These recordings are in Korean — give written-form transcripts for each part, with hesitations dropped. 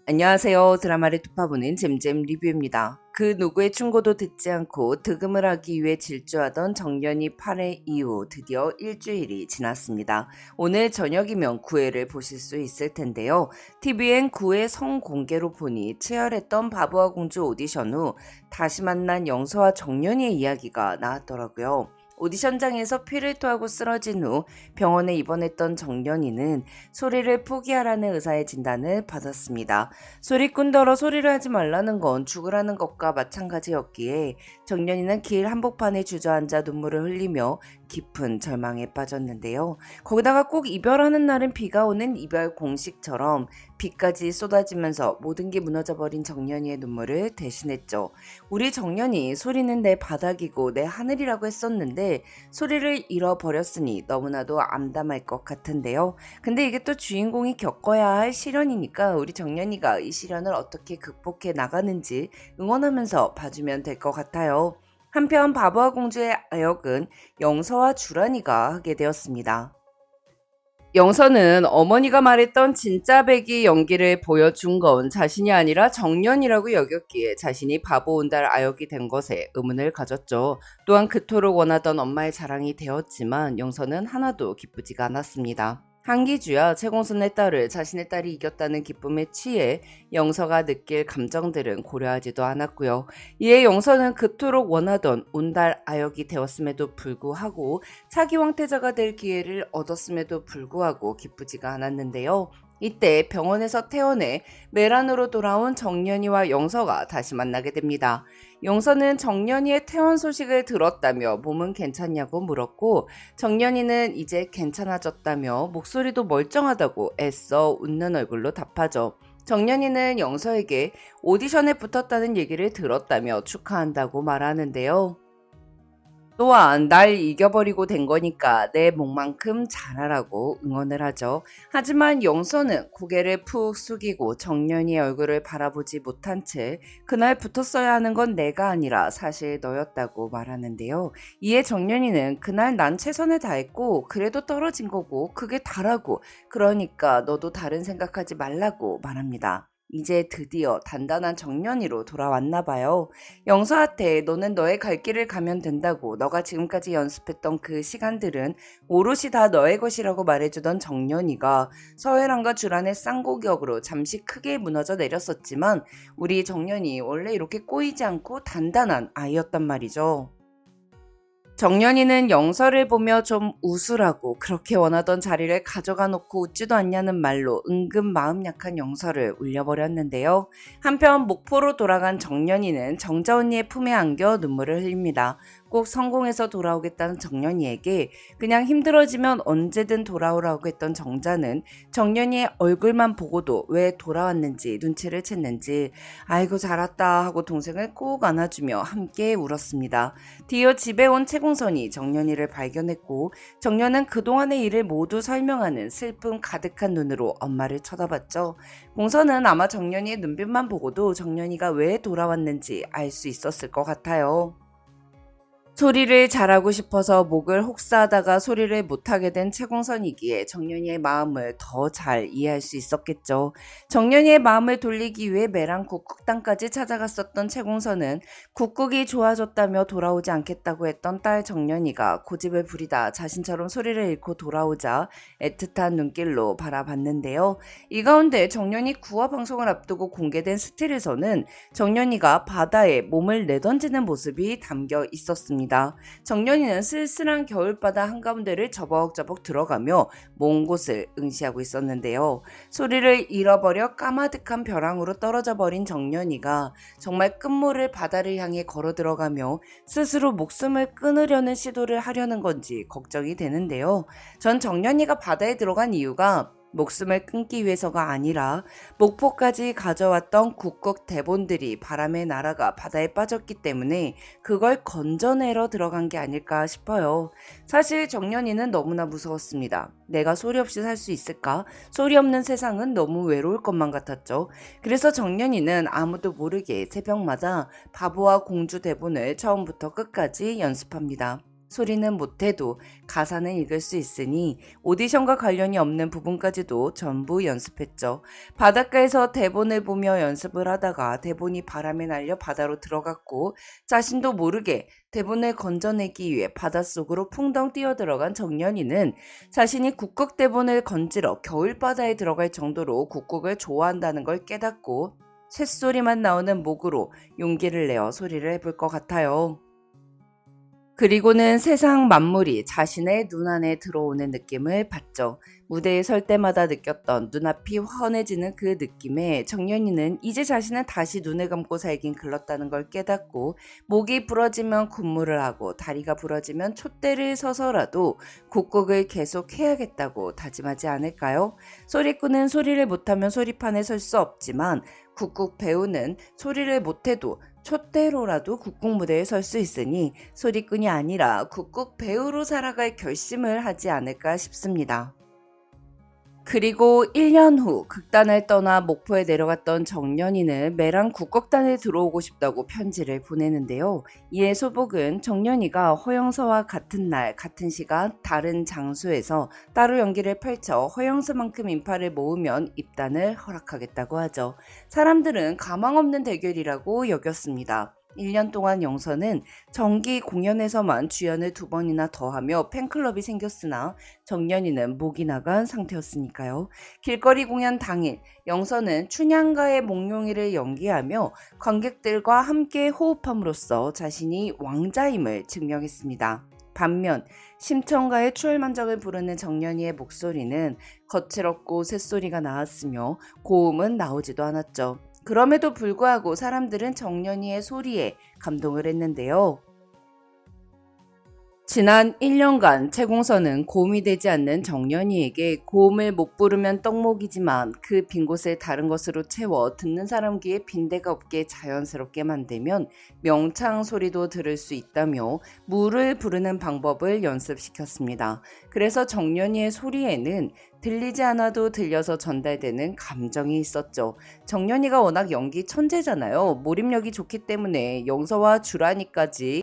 안녕하세요. 드라마를 톱파보는 잼잼 리뷰입니다. 그 누구의 충고도 듣지 않고 득음을 하기 위해 질주하던 정연이 8회 이후 드디어 일주일이 지났습니다. 오늘 저녁이면 9회를 보실 수 있을 텐데요. TVN 9회 성공개로 보니 치열했던 바보와 공주 오디션 후 다시 만난 영서와 정연이의 이야기가 나왔더라고요. 오디션장에서 피를 토하고 쓰러진 후 병원에 입원했던 정연이는 소리를 포기하라는 의사의 진단을 받았습니다. 소리꾼더러 소리를 하지 말라는 건 죽으라는 것과 마찬가지였기에 정연이는 길 한복판에 주저앉아 눈물을 흘리며 깊은 절망에 빠졌는데요. 거기다가 꼭 이별하는 날은 비가 오는 이별 공식처럼 비까지 쏟아지면서 모든 게 무너져버린 정연이의 눈물을 대신했죠. 우리 정연이 소리는 내 바닥이고 내 하늘이라고 했었는데 소리를 잃어버렸으니 너무나도 암담할 것 같은데요. 근데 이게 또 주인공이 겪어야 할 시련이니까 우리 정연이가 이 시련을 어떻게 극복해 나가는지 응원하면서 봐주면 될 것 같아요. 한편 바보와 공주의 아역은 영서와 주란이가 하게 되었습니다. 영서는 어머니가 말했던 진짜 배기 연기를 보여준 건 자신이 아니라 정연이라고 여겼기에 자신이 바보 온달 아역이 된 것에 의문을 가졌죠. 또한 그토록 원하던 엄마의 자랑이 되었지만 영서는 하나도 기쁘지가 않았습니다. 한기주야 최공순의 딸을 자신의 딸이 이겼다는 기쁨에 취해 영서가 느낄 감정들은 고려하지도 않았고요. 이에 영서는 그토록 원하던 온달 아역이 되었음에도 불구하고 차기 황태자가 될 기회를 얻었음에도 불구하고 기쁘지가 않았는데요. 이때 병원에서 퇴원해 메란으로 돌아온 정연이와 영서가 다시 만나게 됩니다. 영서는 정연이의 퇴원 소식을 들었다며 몸은 괜찮냐고 물었고 정연이는 이제 괜찮아졌다며 목소리도 멀쩡하다고 애써 웃는 얼굴로 답하죠. 정연이는 영서에게 오디션에 붙었다는 얘기를 들었다며 축하한다고 말하는데요. 또한 날 이겨버리고 된 거니까 내 몫만큼 잘하라고 응원을 하죠. 하지만 영서는 고개를 푹 숙이고 정연이의 얼굴을 바라보지 못한 채 그날 붙었어야 하는 건 내가 아니라 사실 너였다고 말하는데요. 이에 정연이는 그날 난 최선을 다했고 그래도 떨어진 거고 그게 다라고 그러니까 너도 다른 생각하지 말라고 말합니다. 이제 드디어 단단한 정연이로 돌아왔나 봐요. 영서한테 너는 너의 갈 길을 가면 된다고 너가 지금까지 연습했던 그 시간들은 오롯이 다 너의 것이라고 말해주던 정연이가 서해랑과 주란의 쌍곡역으로 잠시 크게 무너져 내렸었지만 우리 정연이 원래 이렇게 꼬이지 않고 단단한 아이였단 말이죠. 정연이는 영서를 보며 좀 웃으라고 그렇게 원하던 자리를 가져가 놓고 웃지도 않냐는 말로 은근 마음 약한 영서를 울려버렸는데요. 한편 목포로 돌아간 정연이는 정자 언니의 품에 안겨 눈물을 흘립니다. 꼭 성공해서 돌아오겠다는 정연이에게 그냥 힘들어지면 언제든 돌아오라고 했던 정자는 정연이의 얼굴만 보고도 왜 돌아왔는지 눈치를 챘는지 아이고 잘 왔다 하고 동생을 꼭 안아주며 함께 울었습니다. 뒤이어 집에 온 채공선이 정연이를 발견했고 정연은 그동안의 일을 모두 설명하는 슬픔 가득한 눈으로 엄마를 쳐다봤죠. 공선은 아마 정연이의 눈빛만 보고도 정연이가 왜 돌아왔는지 알 수 있었을 것 같아요. 소리를 잘하고 싶어서 목을 혹사하다가 소리를 못하게 된 최공선이기에 정연이의 마음을 더 잘 이해할 수 있었겠죠. 정연이의 마음을 돌리기 위해 매랑 국국당까지 찾아갔었던 최공선은 국국이 좋아졌다며 돌아오지 않겠다고 했던 딸 정연이가 고집을 부리다 자신처럼 소리를 잃고 돌아오자 애틋한 눈길로 바라봤는데요. 이 가운데 정연이 9화 방송을 앞두고 공개된 스틸에서는 정연이가 바다에 몸을 내던지는 모습이 담겨 있었습니다. 정연이는 쓸쓸한 겨울바다 한가운데를 저벅저벅 들어가며 먼 곳을 응시하고 있었는데요. 소리를 잃어버려 까마득한 벼랑으로 떨어져 버린 정연이가 정말 끝모를 바다를 향해 걸어 들어가며 스스로 목숨을 끊으려는 시도를 하려는 건지 걱정이 되는데요. 전 정연이가 바다에 들어간 이유가 목숨을 끊기 위해서가 아니라 목포까지 가져왔던 국국 대본들이 바람에 날아가 바다에 빠졌기 때문에 그걸 건져내러 들어간 게 아닐까 싶어요. 사실 정연이는 너무나 무서웠습니다. 내가 소리 없이 살 수 있을까? 소리 없는 세상은 너무 외로울 것만 같았죠. 그래서 정연이는 아무도 모르게 새벽마다 바보와 공주 대본을 처음부터 끝까지 연습합니다. 소리는 못해도 가사는 읽을 수 있으니 오디션과 관련이 없는 부분까지도 전부 연습했죠. 바닷가에서 대본을 보며 연습을 하다가 대본이 바람에 날려 바다로 들어갔고 자신도 모르게 대본을 건져내기 위해 바닷속으로 풍덩 뛰어들어간 정연이는 자신이 국극 대본을 건지러 겨울바다에 들어갈 정도로 국극을 좋아한다는 걸 깨닫고 쇳소리만 나오는 목으로 용기를 내어 소리를 해볼 것 같아요. 그리고는 세상 만물이 자신의 눈안에 들어오는 느낌을 받죠. 무대에 설 때마다 느꼈던 눈앞이 환해지는 그 느낌에 정연이는 이제 자신은 다시 눈을 감고 살긴 글렀다는 걸 깨닫고 목이 부러지면 군무를 하고 다리가 부러지면 촛대를 서서라도 국곡을 계속 해야겠다고 다짐하지 않을까요? 소리꾼은 소리를 못하면 소리판에 설 수 없지만 국곡 배우는 소리를 못해도 촛대로라도 국궁 무대에 설 수 있으니 소리꾼이 아니라 국궁 배우로 살아갈 결심을 하지 않을까 싶습니다. 그리고 1년 후 극단을 떠나 목포에 내려갔던 정연이는 매랑 국극단에 들어오고 싶다고 편지를 보내는데요. 이에 소복은 정연이가 허영서와 같은 날 같은 시간 다른 장소에서 따로 연기를 펼쳐 허영서만큼 인파를 모으면 입단을 허락하겠다고 하죠. 사람들은 가망없는 대결이라고 여겼습니다. 1년 동안 영서는 정기 공연에서만 주연을 2번이나 더하며 팬클럽이 생겼으나 정연이는 목이 나간 상태였으니까요. 길거리 공연 당일 영서는 춘향가의 몽룡이를 연기하며 관객들과 함께 호흡함으로써 자신이 왕자임을 증명했습니다. 반면 심청가의 추월만정을 부르는 정연이의 목소리는 거칠었고 쇳소리가 나왔으며 고음은 나오지도 않았죠. 그럼에도 불구하고 사람들은 정연이의 소리에 감동을 했는데요. 지난 1년간 채공서는 고음이 되지 않는 정연이에게 고음을 못 부르면 떡목이지만 그 빈 곳을 다른 것으로 채워 듣는 사람 귀에 빈대가 없게 자연스럽게 만들면 명창 소리도 들을 수 있다며 물을 부르는 방법을 연습시켰습니다. 그래서 정연이의 소리에는 들리지 않아도 들려서 전달되는 감정이 있었죠. 정연이가 워낙 연기 천재잖아요. 몰입력이 좋기 때문에 영서와 주란이까지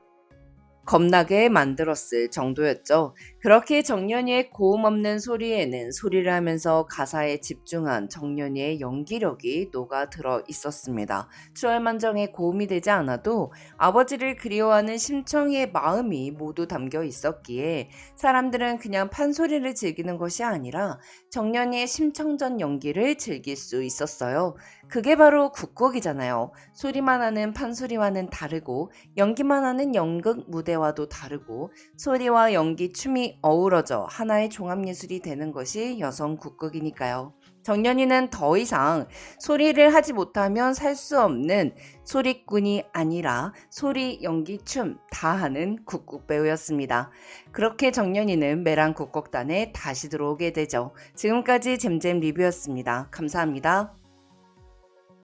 겁나게 만들었을 정도였죠. 그렇게 정연이의 고음 없는 소리에는 소리를 하면서 가사에 집중한 정연이의 연기력이 녹아들어 있었습니다. 추월만정의 고음이 되지 않아도 아버지를 그리워하는 심청이의 마음이 모두 담겨 있었기에 사람들은 그냥 판소리를 즐기는 것이 아니라 정연이의 심청전 연기를 즐길 수 있었어요. 그게 바로 국곡이잖아요. 소리만 하는 판소리와는 다르고 연기만 하는 연극 무대와도 다르고 소리와 연기, 춤이 어우러져 하나의 종합예술이 되는 것이 여성 국극이니까요. 정연이는 더 이상 소리를 하지 못하면 살 수 없는 소리꾼이 아니라 소리, 연기, 춤 다 하는 국극 배우였습니다. 그렇게 정연이는 매랑 국극단에 다시 들어오게 되죠. 지금까지 잼잼 리뷰였습니다. 감사합니다.